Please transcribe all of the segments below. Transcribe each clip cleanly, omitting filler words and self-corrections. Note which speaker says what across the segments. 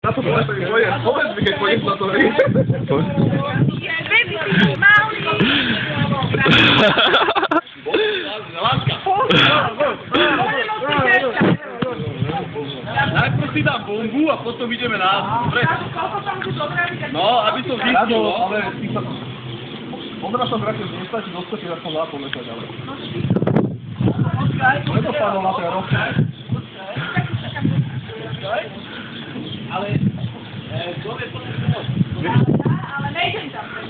Speaker 1: Na to povedz mi, keď pôjdeš na to hry. Najprv si dám bombu a potom ideme na... No, aby som zistil, ale... Ondra sa zratil, že nestačí doskočiť, ak som zápol letať, ale... Nedopadol na ten roh.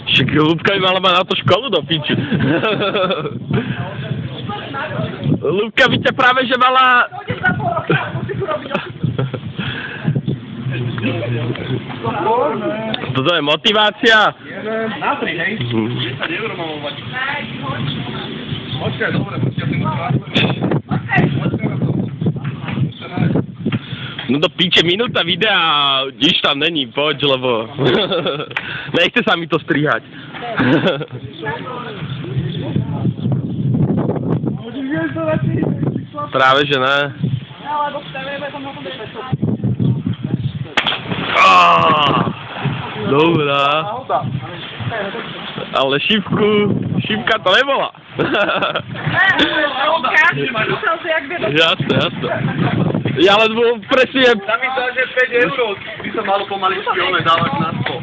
Speaker 2: Však Ľubka by mala mať na to školu do piči. Ľubka by ťa práve že mala... Toto je motivácia.
Speaker 1: Na 3, hej? 10 eur mám mať. Počkaj, dobre, počkaj, si
Speaker 2: No do piče, minúta videa, nič tam není, poď, lebo nechce sa mi to strihať. Práve že ne. Dobrá. Ale šipka to nebola. Jasne. Ja len bol presne...
Speaker 1: Tam mi dá, že 5 eur by sa malo pomaličky dávať na stôl.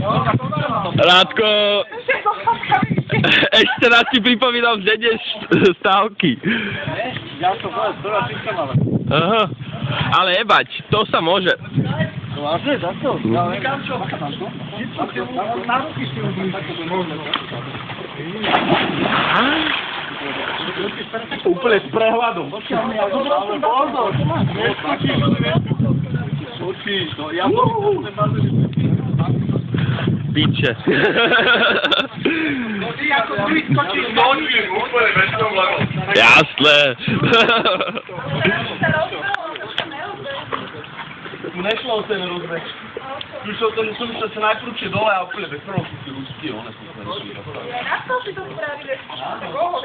Speaker 2: Rádko, ešte raz ti pripomínam, že ideš stávky.
Speaker 1: Ja som povedal, ktorá šipka máme.
Speaker 2: Aha, ale jebať, to sa môže.
Speaker 1: Vážne, za to? Ja neviem, čo? Národky si robím takto, to môžeme. Úplne s prehľadom. Ale pozor, neskočíš, no ja
Speaker 2: Piče.
Speaker 1: No ty ako ty skočíš nočím, úplne bez problémov.
Speaker 2: Jasné.
Speaker 1: Nešlo o ten rozbeh. Musím sa najprvšie dole a úplne bez prvom si ručky, one sú sa nešli.
Speaker 3: Na to si to spravili. Koho,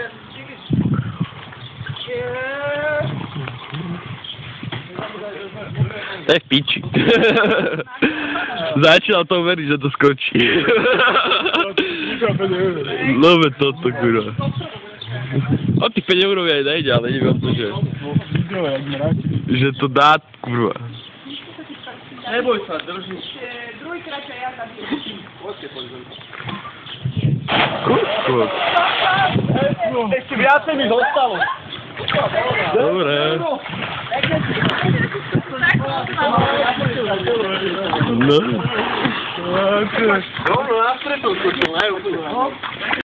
Speaker 2: To je v piči. Začal to veriť, že to skočí. Love toto, kurva. O tých 5 eur aj nejde, ale neviem to, že to dá, kurva.
Speaker 1: Neboj sa, držíš.
Speaker 3: Druhýkrát ja tam
Speaker 2: Kúskok.
Speaker 1: Ešte viacej mi zostalo.
Speaker 2: Dobre. No.
Speaker 1: Dobre, na stretol skočil, ne?